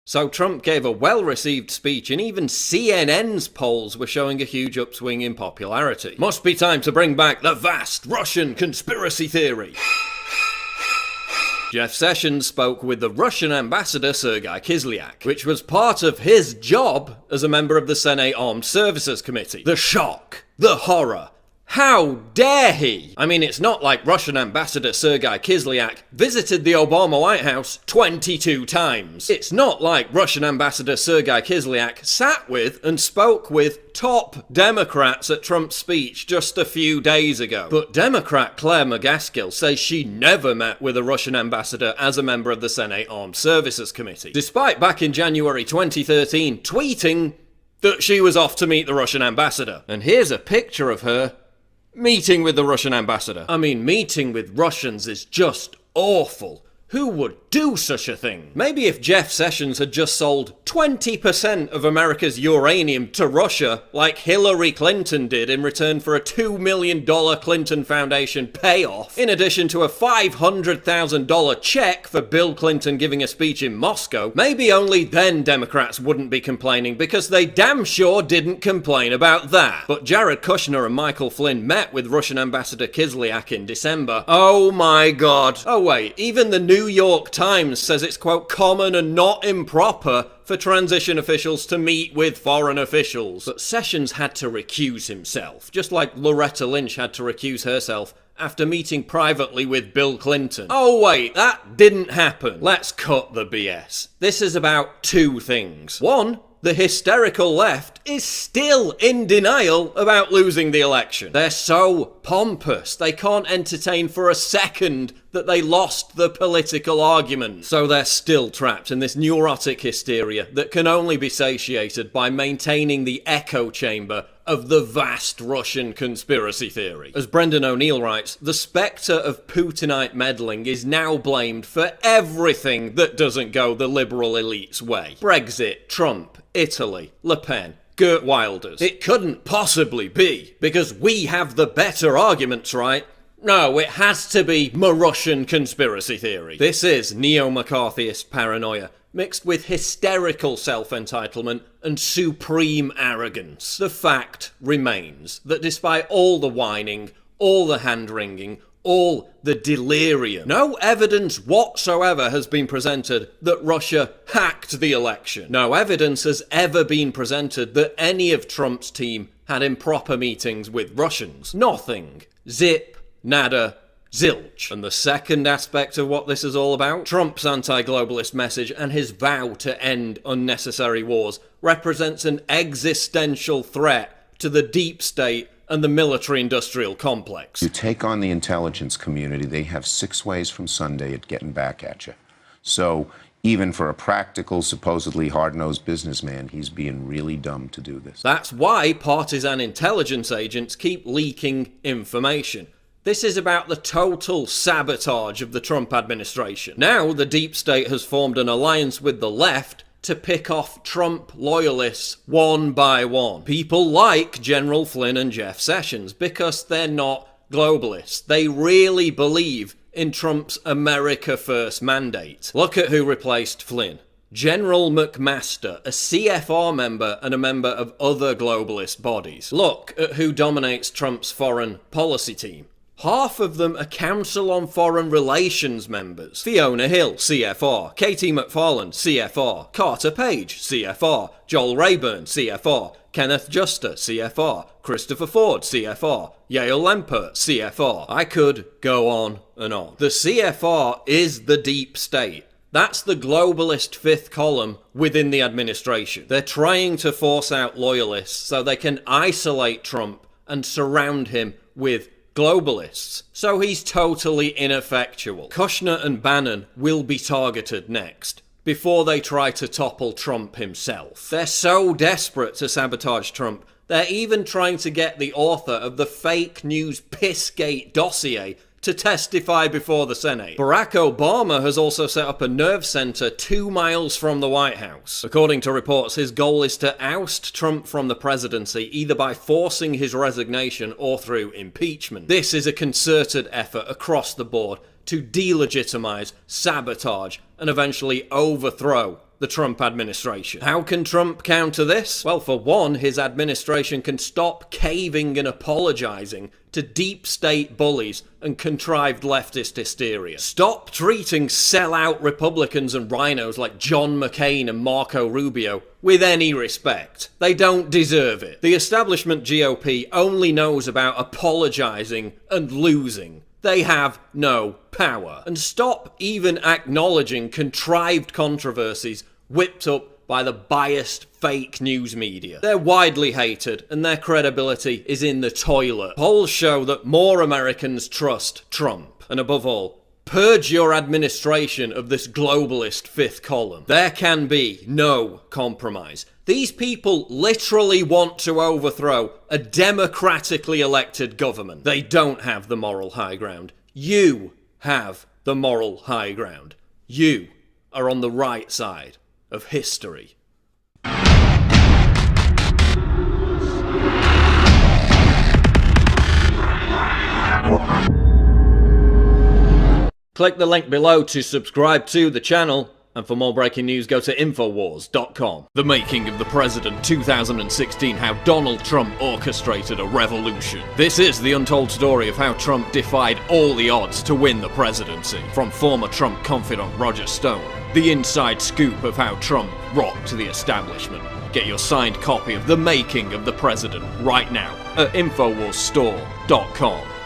So Trump gave a well-received speech, and even CNN's polls were showing a huge upswing in popularity. Must be time to bring back the vast Russian conspiracy theory. Jeff Sessions spoke with the Russian ambassador Sergei Kislyak, which was part of his job as a member of the Senate Armed Services Committee. The shock, the horror. How dare he? I mean, it's not like Russian ambassador Sergei Kislyak visited the Obama White House 22 times. It's not like Russian ambassador Sergei Kislyak sat with and spoke with top Democrats at Trump's speech just a few days ago. But Democrat Claire McCaskill says she never met with a Russian ambassador as a member of the Senate Armed Services Committee, despite back in January 2013 tweeting that she was off to meet the Russian ambassador. And here's a picture of her meeting with the Russian ambassador. I mean, meeting with Russians is just awful. Who would do such a thing? Maybe if Jeff Sessions had just sold 20% of America's uranium to Russia, like Hillary Clinton did in return for a $2 million Clinton Foundation payoff, in addition to a $500,000 check for Bill Clinton giving a speech in Moscow, maybe only then Democrats wouldn't be complaining, because they damn sure didn't complain about that. But Jared Kushner and Michael Flynn met with Russian Ambassador Kislyak in December. Oh my god. Oh wait, even the New York Times says it's, quote, common and not improper for transition officials to meet with foreign officials. But Sessions had to recuse himself, just like Loretta Lynch had to recuse herself after meeting privately with Bill Clinton. Oh wait, that didn't happen. Let's cut the BS. This is about two things. One, the hysterical left is still in denial about losing the election. They're so pompous, they can't entertain for a second that they lost the political argument. So they're still trapped in this neurotic hysteria that can only be satiated by maintaining the echo chamber of the vast Russian conspiracy theory. As Brendan O'Neill writes, the spectre of Putinite meddling is now blamed for everything that doesn't go the liberal elite's way. Brexit, Trump, Italy, Le Pen, Geert Wilders. It couldn't possibly be, because we have the better arguments, right? No, it has to be Russian conspiracy theory. This is neo-McCarthyist paranoia, mixed with hysterical self-entitlement and supreme arrogance. The fact remains that despite all the whining, all the hand-wringing, all the delirium, no evidence whatsoever has been presented that Russia hacked the election. No evidence has ever been presented that any of Trump's team had improper meetings with Russians. Nothing. Zip. Nada. Zilch. And the second aspect of what this is all about, Trump's anti-globalist message and his vow to end unnecessary wars, represents an existential threat to the deep state and the military-industrial complex. You take on the intelligence community, they have 6 ways from Sunday at getting back at you. So even for a practical, supposedly hard-nosed businessman, he's being really dumb to do this. That's why partisan intelligence agents keep leaking information. This is about the total sabotage of the Trump administration. Now, the deep state has formed an alliance with the left to pick off Trump loyalists one by one. People like General Flynn and Jeff Sessions because they're not globalists. They really believe in Trump's America First mandate. Look at who replaced Flynn. General McMaster, a CFR member and a member of other globalist bodies. Look at who dominates Trump's foreign policy team. Half of them are Council on Foreign Relations members. Fiona Hill, CFR. Katie McFarland, CFR. Carter Page, CFR. Joel Rayburn, CFR. Kenneth Juster, CFR. Christopher Ford, CFR. Yael Lempert, CFR. I could go on and on. The CFR is the deep state. That's the globalist fifth column within the administration. They're trying to force out loyalists so they can isolate Trump and surround him with globalists. So he's totally ineffectual. Kushner and Bannon will be targeted next, before they try to topple Trump himself. They're so desperate to sabotage Trump, they're even trying to get the author of the fake news Pissgate dossier to testify before the Senate. Barack Obama has also set up a nerve center 2 miles from the White House. According to reports, his goal is to oust Trump from the presidency either by forcing his resignation or through impeachment. This is a concerted effort across the board to delegitimize, sabotage, and eventually overthrow the Trump administration. How can Trump counter this? Well, for one, his administration can stop caving and apologizing to deep state bullies and contrived leftist hysteria. Stop treating sellout Republicans and rhinos like John McCain and Marco Rubio with any respect. They don't deserve it. The establishment GOP only knows about apologizing and losing. They have no power. And stop even acknowledging contrived controversies whipped up by the biased fake news media. They're widely hated and their credibility is in the toilet. Polls show that more Americans trust Trump. And above all, purge your administration of this globalist fifth column. There can be no compromise. These people literally want to overthrow a democratically elected government. They don't have the moral high ground. You have the moral high ground. You are on the right side of history. Click the link below to subscribe to the channel, and for more breaking news go to Infowars.com. The Making of the President 2016, How Donald Trump Orchestrated a Revolution. This is the untold story of how Trump defied all the odds to win the presidency. From former Trump confidant Roger Stone, the inside scoop of how Trump rocked the establishment. Get your signed copy of The Making of the President right now at InfoWarsStore.com.